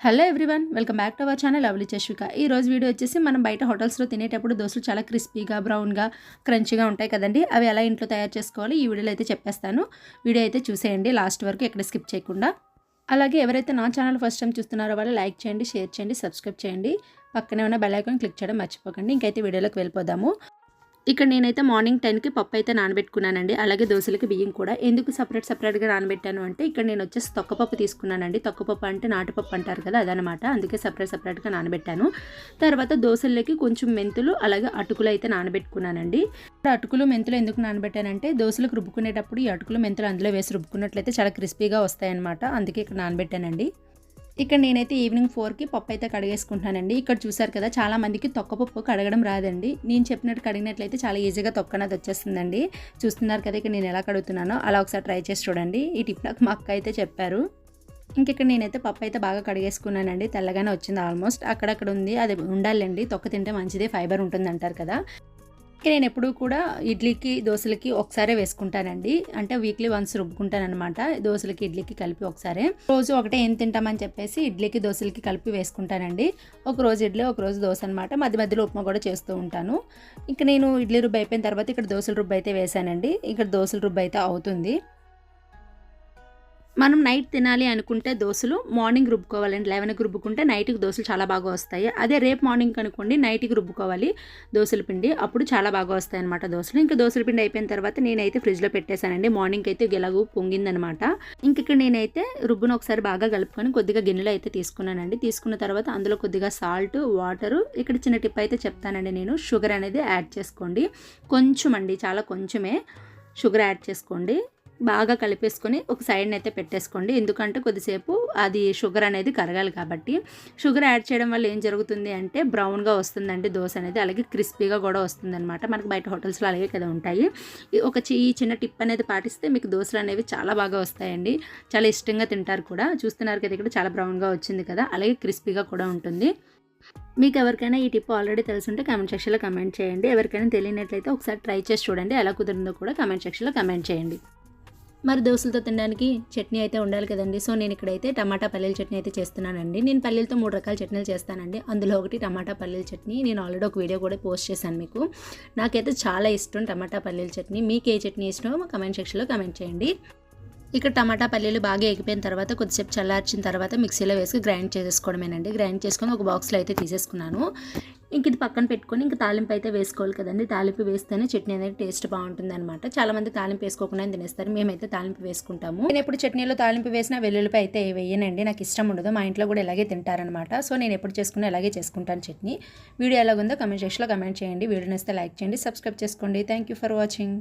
Hello everyone, welcome back to our channel lovely Chashvika. ఈ రోజు video వచ్చేసి మనం బయట హోటల్స్లో తినేటప్పుడు దోశలు చాలా క్రిస్పీగా, బ్రౌన్గా, క్రంచీగా ఉంటాయి కదండి. అవి ఎలా ఇంట్లో తయారు చేసుకోవాలి ఈ వీడియోలో అయితే చెప్పేస్తాను. వీడియో అయితే చూసేయండి లాస్ట్ వరకు, ఎక్కడ స్కిప్ చేయకుండా. అలాగే ఎవరైతే నా ఛానల్ ఫస్ట్ టైం చూస్తున్నారో వాళ్ళు లైక్ చేయండి, షేర్ చేయండి, సబ్స్క్రైబ్ చేయండి. పక్కనే ఉన్న బెల్ ఐకాన్ క్లిక్ చేయడం మర్చిపోకండి. ఇంకైతే వీడియోలోకి వెళ్ళిపోదాము. ఇక్కడ నేనైతే మార్నింగ్ 10కి పప్పు అయితే నానబెట్టుకున్నానండి. అలాగే దోశలకి బియ్యం కూడా. ఎందుకు సపరేట్గా నానబెట్టాను అంటే ఇక్కడ నేను వచ్చేసి తొక్కపప్పు తీసుకున్నానండి. తొక్కపప్పు అంటే నాటుపప్పు అంటారు కదా, అదనమాట. అందుకే సపరేట్గా నానబెట్టాను. తర్వాత దోశల్లోకి కొంచెం మెంతులు అలాగే అటుకులు అయితే నానబెట్టుకున్నానండి. అటుకులు మెంతులు ఎందుకు నానబెట్టానంటే దోశలకు రుబ్బుకునేటప్పుడు ఈ అటుకులు మెంతులు అందులో వేసి రుబ్బుకున్నట్లయితే చాలా క్రిస్పీగా వస్తాయన్నమాట. అందుకే ఇక్కడ నానబెట్టానండి. ఇక్కడ నేనైతే ఈవినింగ్ 4కి పప్పు అయితే కడిగేసుకుంటున్నానండి. ఇక్కడ చూసారు కదా, చాలా మందికి తొక్కపప్పు కడగడం రాదండి. నేను చెప్పినట్టు కడిగినట్లయితే చాలా ఈజీగా తొక్కనది వచ్చేస్తుందండి. చూస్తున్నారు కదా ఇక్కడ నేను ఎలా కడుగుతున్నానో, అలా ఒకసారి ట్రై చేసి చూడండి. ఈ టిప్ నాకు మా అక్క అయితే చెప్పారు. ఇక్కడ నేనైతే పప్పు అయితే బాగా కడిగేసుకున్నానండి. తెల్లగానే వచ్చింది ఆల్మోస్ట్. అక్కడక్కడ ఉంది, అది ఉండాలండి. తొక్క తింటే మంచిదే, ఫైబర్ ఉంటుంది అంటారు కదా. నేను ఎప్పుడూ కూడా ఇడ్లీకి దోశలకి ఒకసారే వేసుకుంటానండి. అంటే వీక్లీ వన్స్ రుబ్బుకుంటానమాట. దోశలకి ఇడ్లీకి కలిపి ఒకసారి. రోజు ఒకటే ఏం తింటామని చెప్పేసి ఇడ్లీకి దోశలకి కలిపి వేసుకుంటానండి. ఒక రోజు ఇడ్లీ ఒక రోజు దోశ అనమాట. మధ్య మధ్యలో ఉప్మా కూడా చేస్తూ ఉంటాను. ఇంకా నేను ఇడ్లీ రుబ్బు అయిపోయిన తర్వాత ఇక్కడ దోశల రుబ్బు అయితే వేసానండి. ఇక్కడ దోశల రుబ్బు అయితే అవుతుంది. మనం నైట్ తినాలి అనుకుంటే దోశలు మార్నింగ్ రుబ్బుకోవాలండి. 11కి రుబ్బుకుంటే నైట్కి దోశలు చాలా బాగా వస్తాయి. అదే రేపు మార్నింగ్ అనుకోండి నైట్కి రుబ్బుకోవాలి దోశల పిండి, అప్పుడు చాలా బాగా వస్తాయి అనమాట దోశలు. ఇంకా దోశల పిండి అయిపోయిన తర్వాత నేనైతే ఫ్రిడ్జ్లో పెట్టేశానండి. మార్నింగ్ అయితే గెలగు పొంగిందనమాట. ఇక్కడ నేనైతే రుబ్బును ఒకసారి బాగా కలుపుకొని కొద్దిగా గిన్నెలో అయితే తీసుకున్నానండి. తీసుకున్న తర్వాత అందులో కొద్దిగా సాల్ట్, వాటరు, ఇక్కడ చిన్న టిప్ అయితే చెప్తానండి నేను. షుగర్ అనేది యాడ్ చేసుకోండి. కొంచెం అండి, చాలా కొంచెమే షుగర్ యాడ్ చేసుకోండి. బాగా కలిపేసుకొని ఒక సైడ్ని అయితే పెట్టేసుకోండి. ఎందుకంటే కొద్దిసేపు అది షుగర్ అనేది కరగాలి కాబట్టి. షుగర్ యాడ్ చేయడం వల్ల ఏం జరుగుతుంది అంటే బ్రౌన్గా వస్తుందండి దోశ అనేది, అలాగే క్రిస్పీగా కూడా వస్తుందన్నమాట. మనకు బయట హోటల్స్లో అలాగే కదా ఉంటాయి. ఈ చిన్న టిప్ అనేది పాటిస్తే మీకు దోశలు అనేవి చాలా బాగా వస్తాయండి. చాలా ఇష్టంగా తింటారు కూడా. చూస్తున్నారు కదా ఇక్కడ చాలా బ్రౌన్గా వచ్చింది కదా, అలాగే క్రిస్పీగా కూడా ఉంటుంది. మీకు ఎవరికైనా ఈ టిప్ ఆల్రెడీ తెలుసుంటే కామెంట్ సెక్షన్లో కమెంట్ చేయండి. ఎవరికైనా తెలియనట్లయితే ఒకసారి ట్రై చేసి చూడండి. ఎలా కుదిరిందో కూడా కామెంట్ సెక్షన్లో కమెంట్ చేయండి. మరి దోశలతో తినడానికి చట్నీ అయితే ఉండాలి కదండి. సో నేను ఇక్కడైతే టమాటా పల్లీల చట్నీ అయితే చేస్తున్నానండి. నేను పల్లీలతో 3 రకాల చట్నీలు చేస్తానండి. అందులో ఒకటి టమాటా పల్లీల చట్నీ. నేను ఆల్రెడీ ఒక వీడియో కూడా పోస్ట్ చేశాను మీకు. నాకైతే చాలా ఇష్టం టమాటా పల్లీల చట్నీ. మీకు ఏ చట్నీ ఇష్టమో కామెంట్ సెక్షన్లో కామెంట్ చేయండి. ఇక్కడ టమాటా పల్లీలు బాగా ఎగిపోయిన తర్వాత కొద్దిసేపు చల్లార్చిన తర్వాత మిక్సీలో వేసి గ్రైండ్ చేసేసుకోవడమేనండి. గ్రైండ్ చేసుకొని ఒక బాక్స్లో అయితే తీసేసుకున్నాను. ఇది పక్కన పెట్టుకొని ఇంకా తాలింపు అయితే వేసుకోవాలి కదండి. తాలింపు వేస్తేనే చట్నీ అనేది టేస్ట్ బాగుంటుంది అనమాట. చాలామంది తాలింపు వేసుకోకుండా తినేస్తారు. మేమైతే తాలింపు వేసుకుంటాము. నేను ఎప్పుడు చట్నీలో తాలింపు వేసినా వెల్లుల్లిపాయ అయితే వేయనండి, నాకు ఇష్టం ఉండదు. మా ఇంట్లో కూడా ఇలాగే తింటారనమాట. సో నేను ఎప్పుడు చేసుకున్నా ఇలాగే చేసుకుంటాను చట్నీ. వీడియో ఎలాగుందో కామెంట్ సెక్షన్లో కామెంట్ చేయండి. వీడియో నచ్చితే లైక్ చేయండి, సబ్స్క్రైబ్ చేసుకోండి. Thank you for watching.